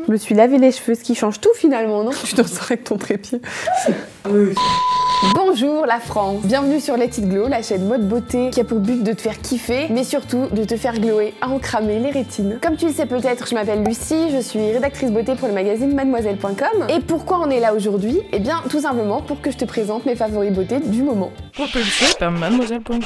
Je me suis lavé les cheveux, ce qui change tout finalement, non? Tu t'en sors avec ton trépied. Oui. Bonjour la France, bienvenue sur Let It Glow, la chaîne mode beauté qui a pour but de te faire kiffer, mais surtout de te faire glower à en cramer les rétines. Comme tu le sais peut-être, je m'appelle Lucie, je suis rédactrice beauté pour le magazine mademoiselle.com. Et pourquoi on est là aujourd'hui? Eh bien tout simplement pour que je te présente mes favoris beauté du moment. Propulsé par mademoiselle.com.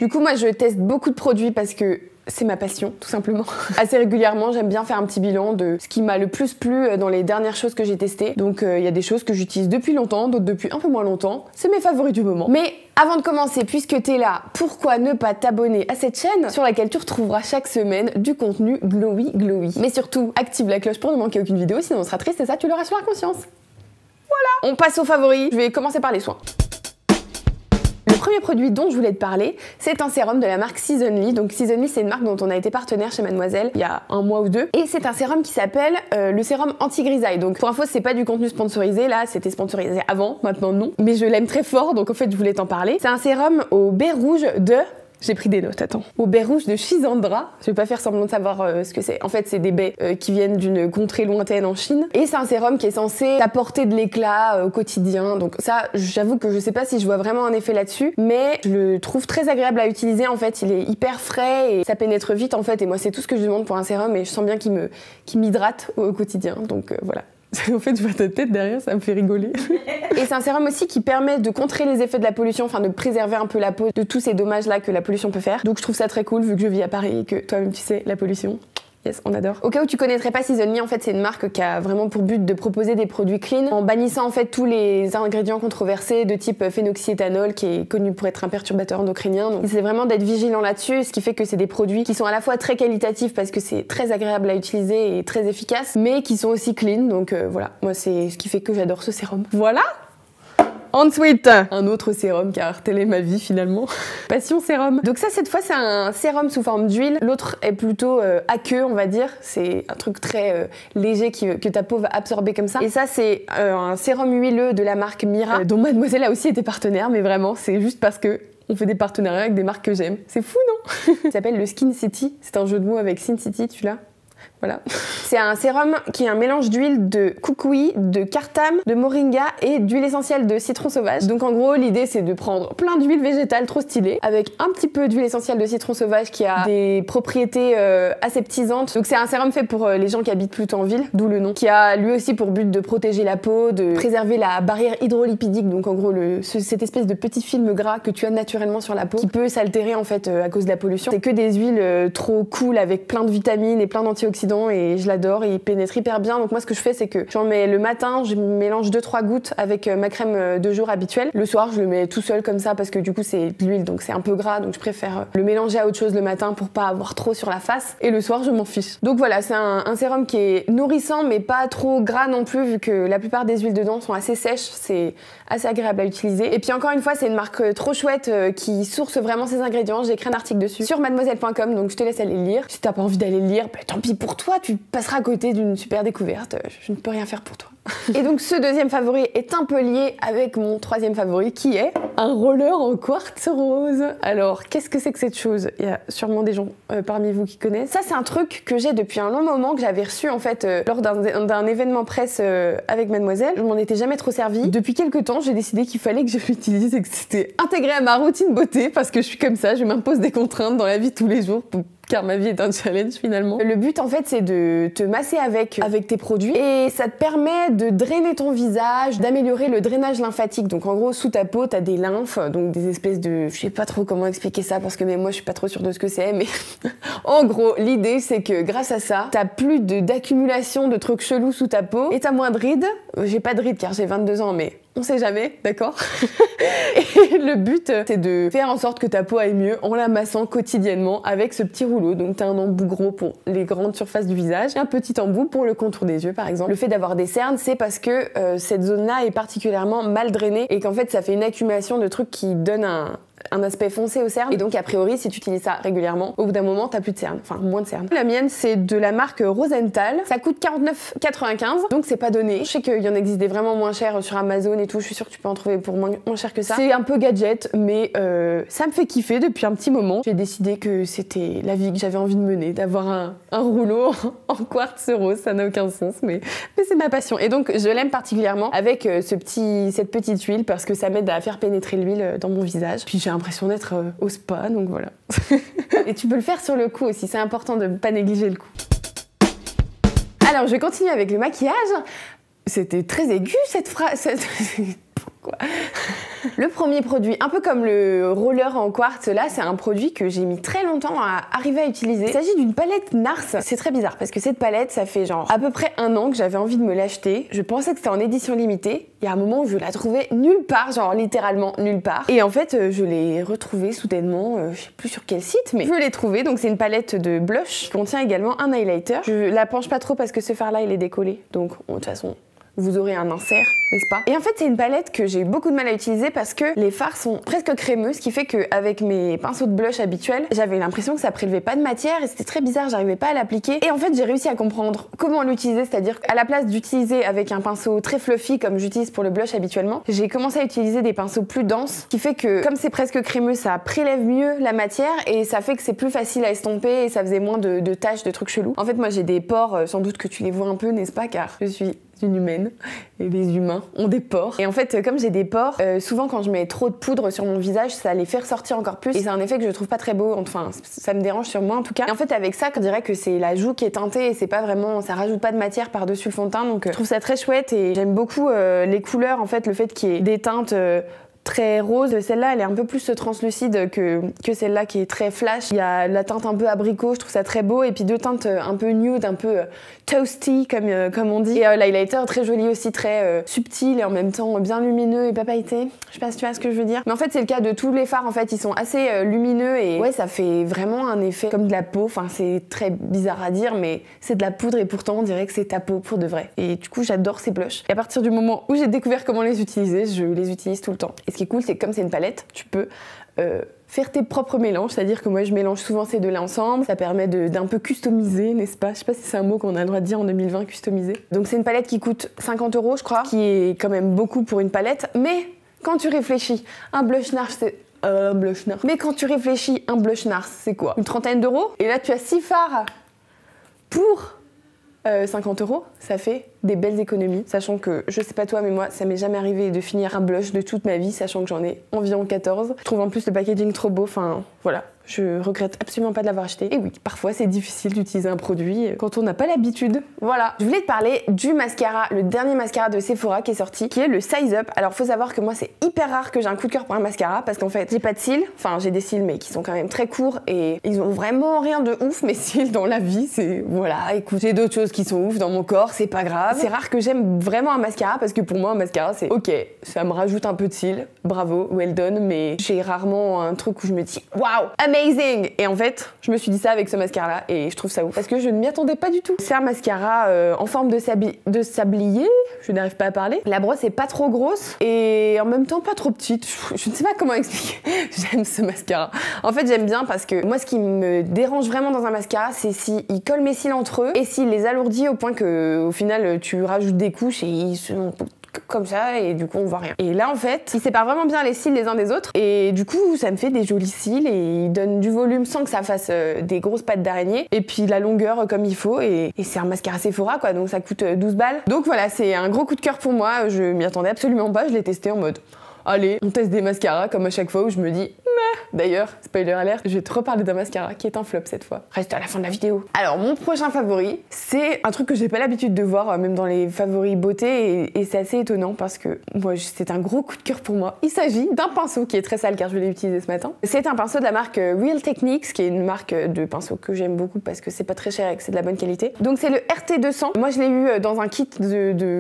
Du coup moi je teste beaucoup de produits parce que c'est ma passion, tout simplement. Assez régulièrement, j'aime bien faire un petit bilan de ce qui m'a le plus plu dans les dernières choses que j'ai testées. Donc il y a des choses que j'utilise depuis longtemps, d'autres depuis un peu moins longtemps. C'est mes favoris du moment. Mais avant de commencer, puisque t'es là, pourquoi ne pas t'abonner à cette chaîne sur laquelle tu retrouveras chaque semaine du contenu glowy. Mais surtout, active la cloche pour ne manquer aucune vidéo, sinon on sera triste et ça tu l'auras sur la conscience. Voilà. On passe aux favoris. Je vais commencer par les soins. Le premier produit dont je voulais te parler, c'est un sérum de la marque Seasonly. Donc Seasonly, c'est une marque dont on a été partenaire chez Mademoiselle il y a un mois ou deux. Et c'est un sérum qui s'appelle le sérum anti-grisaille. Donc pour info, c'est pas du contenu sponsorisé. Là, c'était sponsorisé avant, maintenant non. Mais je l'aime très fort, donc en fait, je voulais t'en parler. C'est un sérum au baie rouge de... J'ai pris des notes, attends. Au baie rouge de Schisandra. Je vais pas faire semblant de savoir ce que c'est. En fait, c'est des baies qui viennent d'une contrée lointaine en Chine. Et c'est un sérum qui est censé t'apporter de l'éclat au quotidien. Donc ça, j'avoue que je sais pas si je vois vraiment un effet là-dessus. Mais je le trouve très agréable à utiliser. En fait, il est hyper frais et ça pénètre vite en fait. Et moi, c'est tout ce que je demande pour un sérum. Et je sens bien qu'il m'hydrate au quotidien. Donc voilà. En fait, je vois ta tête derrière, ça me fait rigoler. Et c'est un sérum aussi qui permet de contrer les effets de la pollution, enfin de préserver un peu la peau de tous ces dommages-là que la pollution peut faire. Donc je trouve ça très cool vu que je vis à Paris et que toi-même tu sais, la pollution. Yes, on adore. Au cas où tu connaîtrais pas Seasonly, en fait c'est une marque qui a vraiment pour but de proposer des produits clean en bannissant en fait tous les ingrédients controversés de type phénoxyéthanol qui est connu pour être un perturbateur endocrinien. Donc c'est vraiment d'être vigilant là-dessus, ce qui fait que c'est des produits qui sont à la fois très qualitatifs parce que c'est très agréable à utiliser et très efficace, mais qui sont aussi clean. Donc voilà, moi c'est ce qui fait que j'adore ce sérum. Voilà. Ensuite, un autre sérum qui a hartelé ma vie finalement. Passion sérum. Donc ça, cette fois, c'est un sérum sous forme d'huile. L'autre est plutôt aqueux, on va dire. C'est un truc très léger que ta peau va absorber comme ça. Et ça, c'est un sérum huileux de la marque Mira, dont Mademoiselle a aussi été partenaire. Mais vraiment, c'est juste parce que on fait des partenariats avec des marques que j'aime. C'est fou, non? Ça s'appelle le Skin City. C'est un jeu de mots avec Sin City, tu l'as? Voilà. C'est un sérum qui est un mélange d'huile de kukui, de kartam, de moringa et d'huile essentielle de citron sauvage. Donc en gros, l'idée c'est de prendre plein d'huiles végétales trop stylées avec un petit peu d'huile essentielle de citron sauvage qui a des propriétés aseptises. Donc c'est un sérum fait pour les gens qui habitent plutôt en ville, d'où le nom, qui a lui aussi pour but de protéger la peau, de préserver la barrière hydrolipidique. Donc en gros, cette espèce de petit film gras que tu as naturellement sur la peau qui peut s'altérer en fait à cause de la pollution. C'est que des huiles trop cool avec plein de vitamines et plein d'antioxydants. Et je l'adore, il pénètre hyper bien. Donc moi ce que je fais c'est que j'en mets le matin, je mélange 2-3 gouttes avec ma crème de jour habituelle. Le soir je le mets tout seul comme ça parce que du coup c'est de l'huile donc c'est un peu gras, donc je préfère le mélanger à autre chose le matin pour pas avoir trop sur la face. Et le soir je m'en fiche. Donc voilà, c'est un sérum qui est nourrissant mais pas trop gras non plus vu que la plupart des huiles dedans sont assez sèches. C'est assez agréable à utiliser. Et puis encore une fois c'est une marque trop chouette qui source vraiment ses ingrédients. J'ai écrit un article dessus sur mademoiselle.com, donc je te laisse aller le lire. Si t'as pas envie d'aller le lire, bah, tant pis pour toi, tu passeras à côté d'une super découverte. Je ne peux rien faire pour toi. Et donc ce deuxième favori est un peu lié avec mon troisième favori qui est un roller en quartz rose. Alors qu'est-ce que c'est que cette chose? Il y a sûrement des gens parmi vous qui connaissent. Ça c'est un truc que j'ai depuis un long moment, que j'avais reçu en fait lors d'un événement presse avec Mademoiselle. Je m'en étais jamais trop servi. Depuis quelques temps j'ai décidé qu'il fallait que je l'utilise et que c'était intégré à ma routine beauté parce que je suis comme ça, je m'impose des contraintes dans la vie tous les jours car ma vie est un challenge finalement. Le but en fait c'est de te masser avec tes produits et ça te permet de drainer ton visage, d'améliorer le drainage lymphatique. Donc en gros sous ta peau t'as des lymphes, donc des espèces de... Je sais pas trop comment expliquer ça parce que même moi je suis pas trop sûre de ce que c'est, mais en gros l'idée c'est que grâce à ça t'as plus d'accumulation de trucs chelous sous ta peau et t'as moins de rides. J'ai pas de rides car j'ai 22 ans mais on sait jamais, d'accord? Et le but, c'est de faire en sorte que ta peau aille mieux en la massant quotidiennement avec ce petit rouleau. Donc t'as un embout gros pour les grandes surfaces du visage et un petit embout pour le contour des yeux par exemple. Le fait d'avoir des cernes, c'est parce que cette zone-là est particulièrement mal drainée et qu'en fait ça fait une accumulation de trucs qui donne un aspect foncé aux cernes. Et donc a priori, si tu utilises ça régulièrement, au bout d'un moment, t'as plus de cernes, enfin moins de cernes. La mienne, c'est de la marque Rosenthal. Ça coûte 49,95, donc c'est pas donné. Je sais qu'il y en existe des vraiment moins chers sur Amazon et tout. Je suis sûre que tu peux en trouver pour moins cher que ça. C'est un peu gadget, mais ça me fait kiffer depuis un petit moment. J'ai décidé que c'était la vie que j'avais envie de mener, d'avoir un rouleau en quartz rose. Ça n'a aucun sens, mais c'est ma passion. Et donc je l'aime particulièrement avec cette petite huile parce que ça m'aide à faire pénétrer l'huile dans mon visage. Puis j'ai l'impression d'être au spa, donc voilà. Et tu peux le faire sur le cou aussi, c'est important de ne pas négliger le cou. Alors je continue avec le maquillage. C'était très aigu cette phrase. Pourquoi ? Le premier produit, un peu comme le roller en quartz, là c'est un produit que j'ai mis très longtemps à arriver à utiliser. Il s'agit d'une palette NARS. C'est très bizarre parce que cette palette, ça fait genre à peu près 1 an que j'avais envie de me l'acheter. Je pensais que c'était en édition limitée. Il y a un moment où je la trouvais nulle part, genre littéralement nulle part. Et en fait, je l'ai retrouvée soudainement, je sais plus sur quel site, mais je l'ai trouvée. Donc c'est une palette de blush qui contient également un highlighter. Je la penche pas trop parce que ce fard là il est décollé. Donc de toute façon, vous aurez un insert, n'est-ce pas? Et en fait, c'est une palette que j'ai beaucoup de mal à utiliser parce que les fards sont presque crémeux, ce qui fait qu'avec mes pinceaux de blush habituels, j'avais l'impression que ça prélevait pas de matière et c'était très bizarre, j'arrivais pas à l'appliquer. Et en fait, j'ai réussi à comprendre comment l'utiliser, c'est-à-dire qu'à la place d'utiliser avec un pinceau très fluffy comme j'utilise pour le blush habituellement, j'ai commencé à utiliser des pinceaux plus denses, ce qui fait que comme c'est presque crémeux, ça prélève mieux la matière et ça fait que c'est plus facile à estomper et ça faisait moins de taches, de trucs chelous. En fait, moi j'ai des pores, sans doute que tu les vois un peu, n'est-ce pas? Car je suis une humaine et les humains ont des pores. Et en fait, comme j'ai des pores, souvent quand je mets trop de poudre sur mon visage, ça les fait ressortir encore plus. Et c'est un effet que je trouve pas très beau. Enfin, ça me dérange sur moi en tout cas. Et en fait, avec ça, on dirait que c'est la joue qui est teintée et c'est pas vraiment, ça rajoute pas de matière par-dessus le fond de teint. Donc, je trouve ça très chouette et j'aime beaucoup les couleurs. En fait, le fait qu'il y ait des teintes très rose. Celle-là, elle est un peu plus translucide que celle-là qui est très flash. Il y a la teinte un peu abricot, je trouve ça très beau. Et puis 2 teintes un peu nude, un peu toasty, comme on dit. Et l'highlighter très joli aussi, très subtil et en même temps bien lumineux et pas pailleté. Je sais pas si tu vois ce que je veux dire. Mais en fait, c'est le cas de tous les fards. En fait, ils sont assez lumineux et ouais, ça fait vraiment un effet comme de la peau. Enfin, c'est très bizarre à dire, mais c'est de la poudre et pourtant on dirait que c'est ta peau pour de vrai. Et du coup, j'adore ces blushs. Et à partir du moment où j'ai découvert comment les utiliser, je les utilise tout le temps. Et ce qui est cool, c'est que comme c'est une palette, tu peux faire tes propres mélanges, c'est-à-dire que moi je mélange souvent ces deux-là ensemble, ça permet d'un peu customiser, n'est-ce pas? Je sais pas si c'est un mot qu'on a le droit de dire en 2020, customiser. Donc c'est une palette qui coûte 50 € je crois, qui est quand même beaucoup pour une palette, mais quand tu réfléchis, un blush NARS c'est... blush NARS. Mais quand tu réfléchis, un blush NARS c'est quoi? Une trentaine d'euros? Et là tu as 6 fards pour 50 €, ça fait des belles économies, sachant que, je sais pas toi, mais moi, ça m'est jamais arrivé de finir un blush de toute ma vie, sachant que j'en ai environ 14. Je trouve en plus le packaging trop beau, enfin, voilà. Je regrette absolument pas de l'avoir acheté. Et oui, parfois c'est difficile d'utiliser un produit quand on n'a pas l'habitude. Voilà. Je voulais te parler du mascara, le dernier mascara de Sephora qui est sorti, qui est le Size Up. Alors faut savoir que moi c'est hyper rare que j'ai un coup de cœur pour un mascara parce qu'en fait j'ai pas de cils, enfin j'ai des cils mais qui sont quand même très courts et ils ont vraiment rien de ouf mes cils dans la vie. C'est voilà, écoute, j'ai d'autres choses qui sont ouf dans mon corps, c'est pas grave. C'est rare que j'aime vraiment un mascara parce que pour moi un mascara c'est ok, ça me rajoute un peu de cils, bravo, well done, mais j'ai rarement un truc où je me dis waouh, amazing! Et en fait, je me suis dit ça avec ce mascara-là et je trouve ça ouf parce que je ne m'y attendais pas du tout. C'est un mascara en forme de sablier, je n'arrive pas à parler. La brosse est pas trop grosse et en même temps pas trop petite. Je ne sais pas comment expliquer. J'aime ce mascara. En fait, j'aime bien parce que moi, ce qui me dérange vraiment dans un mascara, c'est s'il colle mes cils entre eux et s'il les alourdit au point que, au final, tu rajoutes des couches et ils sont comme ça et du coup on voit rien. Et là en fait, il sépare vraiment bien les cils les uns des autres et du coup ça me fait des jolis cils et il donne du volume sans que ça fasse des grosses pattes d'araignée et puis la longueur comme il faut et c'est un mascara Sephora quoi, donc ça coûte 12 balles. Donc voilà, c'est un gros coup de cœur pour moi, je m'y attendais absolument pas, je l'ai testé en mode allez, on teste des mascaras comme à chaque fois où je me dis d'ailleurs, spoiler alert, je vais te reparler d'un mascara qui est un flop cette fois. Reste à la fin de la vidéo. Alors, mon prochain favori, c'est un truc que j'ai pas l'habitude de voir, même dans les favoris beauté, et c'est assez étonnant parce que moi, c'est un gros coup de cœur pour moi. Il s'agit d'un pinceau qui est très sale car je l'ai utilisé ce matin. C'est un pinceau de la marque Real Techniques, qui est une marque de pinceau que j'aime beaucoup parce que c'est pas très cher et que c'est de la bonne qualité. Donc, c'est le RT200. Moi, je l'ai eu dans un kit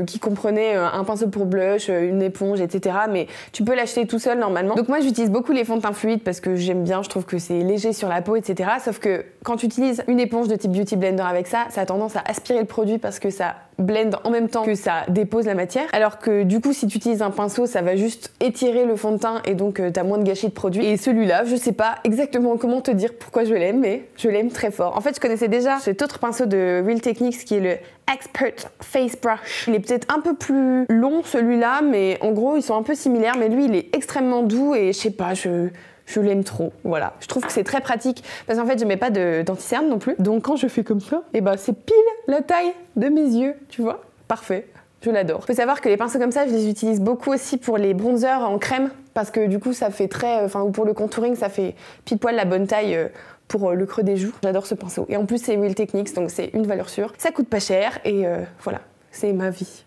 qui comprenait un pinceau pour blush, une éponge, etc. Mais tu peux l'acheter tout seul normalement. Donc, moi, j'utilise beaucoup les fonds de teint fluides parce que j'aime bien, je trouve que c'est léger sur la peau, etc. Sauf que quand tu utilises une éponge de type Beauty Blender avec ça, ça a tendance à aspirer le produit parce que ça blend en même temps que ça dépose la matière. Alors que du coup, si tu utilises un pinceau, ça va juste étirer le fond de teint et donc t'as moins de gâchis de produit. Et celui-là, je sais pas exactement comment te dire pourquoi je l'aime, mais je l'aime très fort. En fait, je connaissais déjà cet autre pinceau de Real Techniques qui est le Expert Face Brush. Il est peut-être un peu plus long celui-là, mais en gros, ils sont un peu similaires, mais lui, il est extrêmement doux et je sais pas, je l'aime trop, voilà. Je trouve que c'est très pratique parce qu'en fait, je mets pas d'anti-cerne non plus. Donc quand je fais comme ça, et ben c'est pile la taille de mes yeux, tu vois. Parfait, je l'adore. Faut savoir que les pinceaux comme ça, je les utilise beaucoup aussi pour les bronzers en crème parce que du coup, ça fait très, ou pour le contouring, ça fait pile poil la bonne taille pour le creux des joues. J'adore ce pinceau. Et en plus, c'est Real Techniques, donc c'est une valeur sûre. Ça coûte pas cher et voilà, c'est ma vie.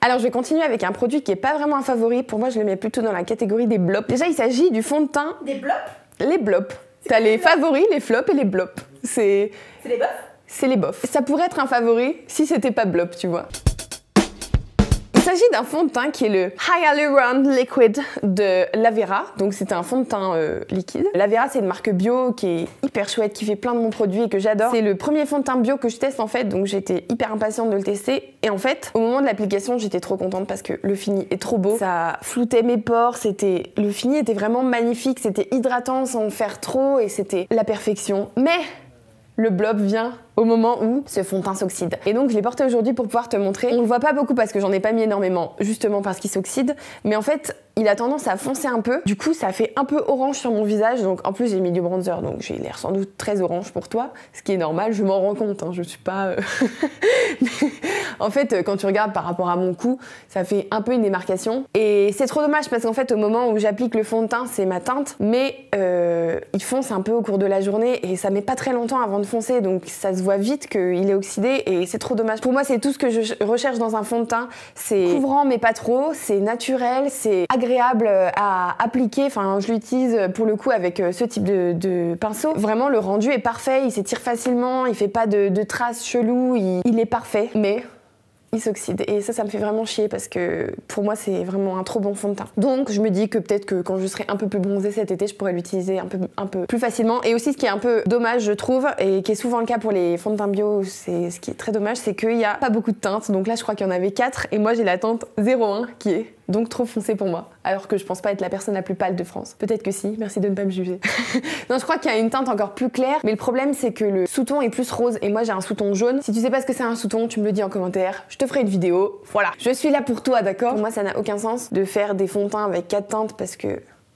Alors je vais continuer avec un produit qui est pas vraiment un favori. Pour moi, je le mets plutôt dans la catégorie des blops. Déjà, il s'agit du fond de teint. Des blops? Les blops. T'as les favoris, les flops et les blops. C'est les bofs? C'est les bofs. Ça pourrait être un favori si c'était pas blop, tu vois. Il s'agit d'un fond de teint qui est le Hyaluron Liquid de Lavera. Donc c'est un fond de teint liquide. Lavera, c'est une marque bio qui est hyper chouette, qui fait plein de bons produits et que j'adore. C'est le premier fond de teint bio que je teste en fait, donc j'étais hyper impatiente de le tester. Et en fait, au moment de l'application, j'étais trop contente parce que le fini est trop beau. Ça floutait mes pores, le fini était vraiment magnifique, c'était hydratant sans faire trop et c'était la perfection. Mais le blob vient au moment où ce fond de teint s'oxyde. Et donc je l'ai porté aujourd'hui pour pouvoir te montrer. On le voit pas beaucoup parce que j'en ai pas mis énormément, justement parce qu'il s'oxyde, mais en fait il a tendance à foncer un peu. Du coup ça fait un peu orange sur mon visage, donc en plus j'ai mis du bronzer, donc j'ai l'air sans doute très orange pour toi, ce qui est normal, je m'en rends compte, hein, je suis pas... En fait quand tu regardes par rapport à mon cou, ça fait un peu une démarcation. Et c'est trop dommage parce qu'en fait au moment où j'applique le fond de teint, c'est ma teinte, mais il fonce un peu au cours de la journée et ça met pas très longtemps avant de foncer, donc ça se voit vite qu'il est oxydé et c'est trop dommage. Pour moi, c'est tout ce que je recherche dans un fond de teint. C'est couvrant mais pas trop, c'est naturel, c'est agréable à appliquer. Enfin, je l'utilise pour le coup avec ce type de pinceau. Vraiment, le rendu est parfait, il s'étire facilement, il fait pas de traces cheloues, il est parfait. Mais il s'oxyde et ça me fait vraiment chier parce que pour moi c'est vraiment un trop bon fond de teint. Donc je me dis que peut-être que quand je serai un peu plus bronzée cet été, je pourrais l'utiliser un peu plus facilement. Et aussi ce qui est un peu dommage je trouve, et qui est souvent le cas pour les fonds de teint bio, c'est ce qui est très dommage, c'est qu'il n'y a pas beaucoup de teintes. Donc là je crois qu'il y en avait 4 et moi j'ai la teinte 01 qui est donc trop foncée pour moi, alors que je pense pas être la personne la plus pâle de France. Peut-être que si, merci de ne pas me juger. Non, je crois qu'il y a une teinte encore plus claire, mais le problème c'est que le sous-ton est plus rose et moi j'ai un sous-ton jaune. Si tu sais pas ce que c'est un sous-ton, tu me le dis en commentaire, je te ferai une vidéo. Voilà, je suis là pour toi, d'accord? Pour moi ça n'a aucun sens de faire des fonds de teint avec 4 teintes parce que...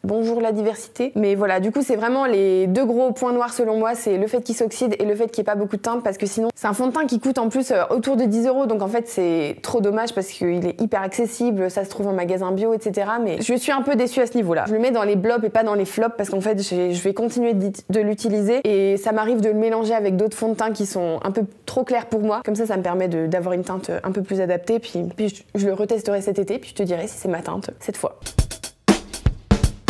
Bonjour la diversité. Mais voilà, du coup c'est vraiment les deux gros points noirs selon moi, c'est le fait qu'il s'oxyde et le fait qu'il n'y ait pas beaucoup de teinte, parce que sinon c'est un fond de teint qui coûte en plus autour de 10 €, donc en fait c'est trop dommage parce qu'il est hyper accessible, ça se trouve en magasin bio, etc. Mais je suis un peu déçue à ce niveau-là. Je le mets dans les blops et pas dans les flops parce qu'en fait je vais continuer de l'utiliser et ça m'arrive de le mélanger avec d'autres fonds de teint qui sont un peu trop clairs pour moi. Comme ça me permet d'avoir une teinte un peu plus adaptée, puis je le retesterai cet été, puis je te dirai si c'est ma teinte cette fois.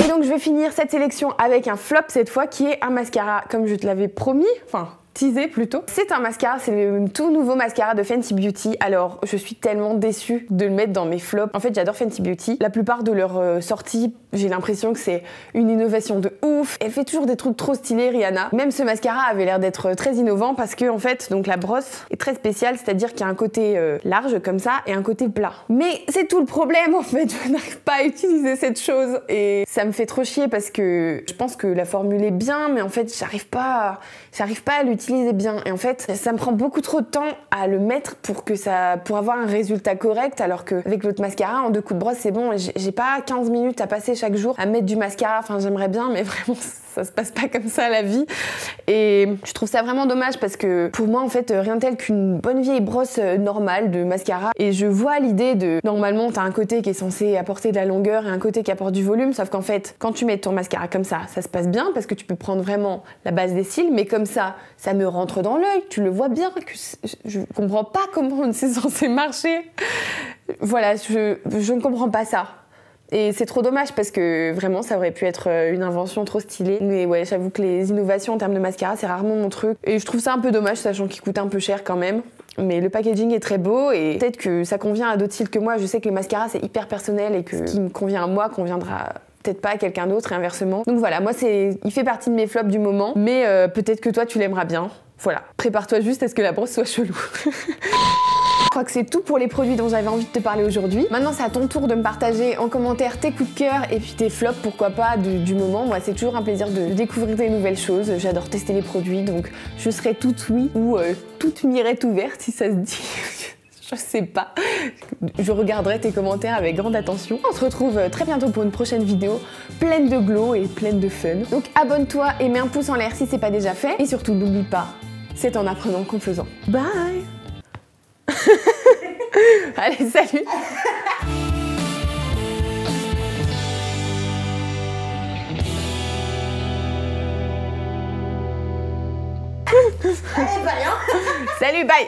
Et donc je vais finir cette sélection avec un flop cette fois qui est un mascara comme je te l'avais promis, enfin teasé plutôt. C'est un mascara, c'est le tout nouveau mascara de Fenty Beauty. Alors je suis tellement déçue de le mettre dans mes flops. En fait j'adore Fenty Beauty. La plupart de leurs sorties, j'ai l'impression que c'est une innovation de ouf. Elle fait toujours des trucs trop stylés, Rihanna. Même ce mascara avait l'air d'être très innovant parce que en fait donc la brosse est très spéciale, c'est-à-dire qu'il y a un côté large comme ça et un côté plat. Mais c'est tout le problème en fait, je n'arrive pas à utiliser cette chose et ça me fait trop chier parce que je pense que la formule est bien, mais en fait j'arrive pas à l'utiliser bien et en fait ça me prend beaucoup trop de temps à le mettre pour avoir un résultat correct, alors qu'avec l'autre mascara en 2 coups de brosse c'est bon. J'ai pas 15 minutes à passer chaque jour à mettre du mascara, enfin j'aimerais bien mais vraiment ça se passe pas comme ça la vie et je trouve ça vraiment dommage parce que pour moi en fait rien de tel qu'une bonne vieille brosse normale de mascara, et je vois l'idée de normalement t'as un côté qui est censé apporter de la longueur et un côté qui apporte du volume, sauf qu'en fait quand tu mets ton mascara comme ça se passe bien parce que tu peux prendre vraiment la base des cils, mais comme ça me rentre dans l'œil, tu le vois bien que je comprends pas comment c'est censé marcher. Voilà, je ne comprends pas ça. Et c'est trop dommage parce que vraiment ça aurait pu être une invention trop stylée. Mais ouais, j'avoue que les innovations en termes de mascara c'est rarement mon truc. Et je trouve ça un peu dommage sachant qu'il coûte un peu cher quand même. Mais le packaging est très beau et peut-être que ça convient à d'autres styles que moi. Je sais que le mascara c'est hyper personnel et que ce qui me convient à moi conviendra peut-être pas à quelqu'un d'autre et inversement. Donc voilà, moi il fait partie de mes flops du moment, mais peut-être que toi tu l'aimeras bien. Voilà, prépare-toi juste à ce que la brosse soit chelou. Je crois que c'est tout pour les produits dont j'avais envie de te parler aujourd'hui. Maintenant, c'est à ton tour de me partager en commentaire tes coups de cœur et puis tes flops, pourquoi pas, du moment. Moi, c'est toujours un plaisir de découvrir des nouvelles choses. J'adore tester les produits, donc je serai toute oui ou toute mirette ouverte, si ça se dit. Je sais pas. Je regarderai tes commentaires avec grande attention. On se retrouve très bientôt pour une prochaine vidéo pleine de glow et pleine de fun. Donc abonne-toi et mets un pouce en l'air si c'est pas déjà fait. Et surtout, n'oublie pas, c'est en apprenant qu'en faisant. Bye. Allez, salut. Allez, bye, hein. Salut, bye.